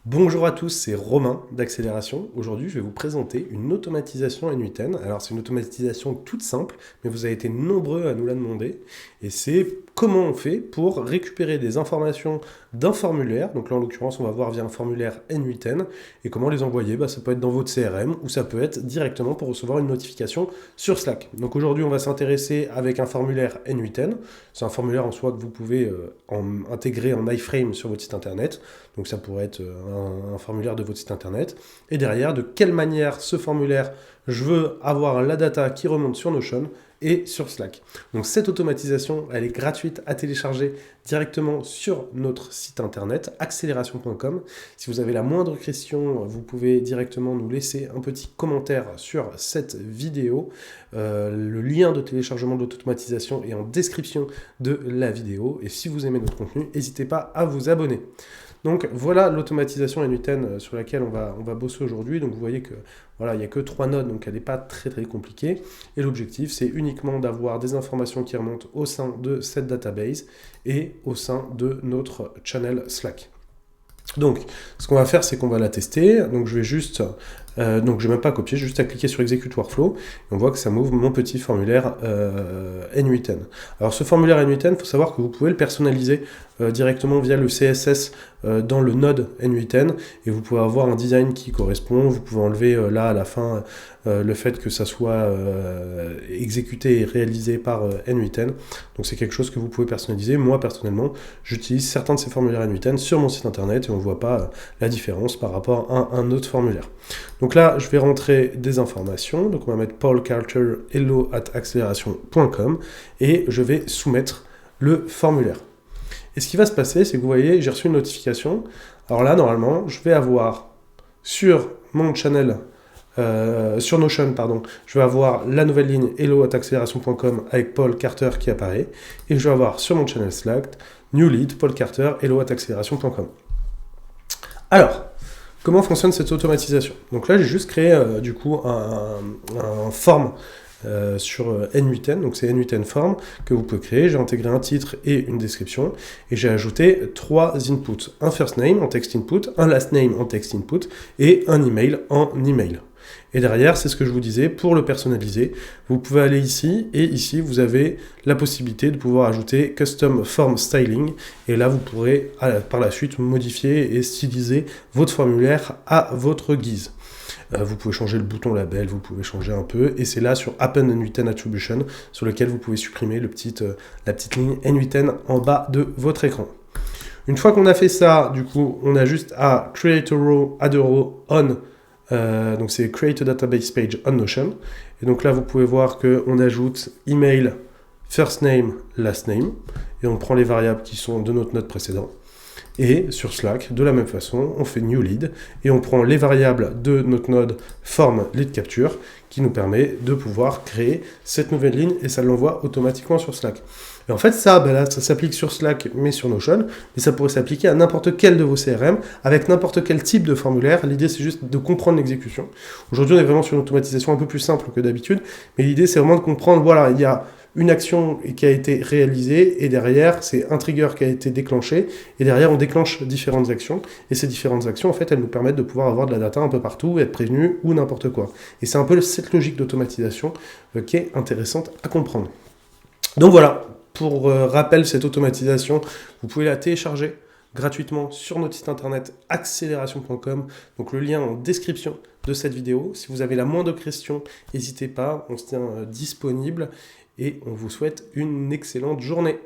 Bonjour à tous, c'est Romain d'Accélération. Aujourd'hui, je vais vous présenter une automatisation N8N. Alors, c'est une automatisation toute simple, mais vous avez été nombreux à nous la demander. Et c'est comment on fait pour récupérer des informations d'un formulaire. Donc là, en l'occurrence, on va voir via un formulaire N8N. Et comment les envoyer. Ça peut être dans votre CRM ou ça peut être directement pour recevoir une notification sur Slack. Donc aujourd'hui, on va s'intéresser avec un formulaire N8N. C'est un formulaire en soi que vous pouvez intégrer en iframe sur votre site internet. Donc ça pourrait être un formulaire de votre site internet. Et derrière, de quelle manière ce formulaire, je veux avoir la data qui remonte sur Notion et sur Slack. Donc cette automatisation, elle est gratuite à télécharger directement sur notre site internet, accélération.com. Si vous avez la moindre question, vous pouvez directement nous laisser un petit commentaire sur cette vidéo. Le lien de téléchargement de l'automatisation est en description de la vidéo. Et si vous aimez notre contenu, n'hésitez pas à vous abonner. Donc voilà l'automatisation N8N sur laquelle on va bosser aujourd'hui. Donc vous voyez que voilà, il n'y a que 3 nodes, donc elle n'est pas très compliquée. Et l'objectif, c'est uniquement d'avoir des informations qui remontent au sein de cette database et au sein de notre channel Slack. Donc, ce qu'on va faire, c'est qu'on va la tester. Donc, je vais juste, donc je vais même pas copier, j'ai juste à cliquer sur Execute Workflow. Et on voit que ça m'ouvre mon petit formulaire N8N. Alors, ce formulaire N8N, il faut savoir que vous pouvez le personnaliser directement via le CSS dans le node N8N. Et vous pouvez avoir un design qui correspond. Vous pouvez enlever là à la fin le fait que ça soit exécuté et réalisé par N8N. Donc, c'est quelque chose que vous pouvez personnaliser. Moi, personnellement, j'utilise certains de ces formulaires N8N sur mon site internet et on ne voit pas la différence par rapport à un autre formulaire. Donc là, je vais rentrer des informations. Donc on va mettre Paul Carter hello@acceleration.com et je vais soumettre le formulaire. Et ce qui va se passer, c'est que vous voyez, j'ai reçu une notification. Alors là, normalement, je vais avoir sur mon channel, sur Notion, pardon, je vais avoir la nouvelle ligne hello@acceleration.com avec Paul Carter qui apparaît. Et je vais avoir sur mon channel Slack, New Lead, Paul Carter, hello@acceleration.com. Alors, comment fonctionne cette automatisation? Donc là, j'ai juste créé du coup un form sur N8N, donc c'est N8N form que vous pouvez créer. J'ai intégré un titre et une description et j'ai ajouté 3 inputs, un first name en text input, un last name en text input et un email en email. Et derrière, c'est ce que je vous disais, pour le personnaliser, vous pouvez aller ici, et ici, vous avez la possibilité de pouvoir ajouter Custom Form Styling, et là, vous pourrez par la suite modifier et styliser votre formulaire à votre guise. Vous pouvez changer le bouton label, vous pouvez changer un peu, et c'est là sur Append N8N Attribution, sur lequel vous pouvez supprimer la petite ligne N8N en bas de votre écran. Une fois qu'on a fait ça, du coup, on a juste à Create a Row, Add a Row, On, donc c'est Create a Database Page on Notion. Et donc là, vous pouvez voir qu'on ajoute email, first name, last name. Et on prend les variables qui sont de notre node précédent. Et sur Slack, de la même façon, on fait new lead et on prend les variables de notre node form lead capture qui nous permet de pouvoir créer cette nouvelle ligne et ça l'envoie automatiquement sur Slack. Et en fait, ça, là, ça s'applique sur Slack, mais sur Notion, mais ça pourrait s'appliquer à n'importe quel de vos CRM, avec n'importe quel type de formulaire. L'idée, c'est juste de comprendre l'exécution. Aujourd'hui, on est vraiment sur une automatisation un peu plus simple que d'habitude, mais l'idée, c'est vraiment de comprendre, voilà, il y a une action qui a été réalisée, et derrière, c'est un trigger qui a été déclenché, et derrière, on déclenche différentes actions, et ces différentes actions, en fait, elles nous permettent de pouvoir avoir de la data un peu partout, être prévenus, ou n'importe quoi. Et c'est un peu cette logique d'automatisation qui est intéressante à comprendre. Donc voilà, pour rappel, cette automatisation, vous pouvez la télécharger gratuitement sur notre site internet accélération.com. Donc le lien en description de cette vidéo. Si vous avez la moindre question, n'hésitez pas, on se tient disponible et on vous souhaite une excellente journée.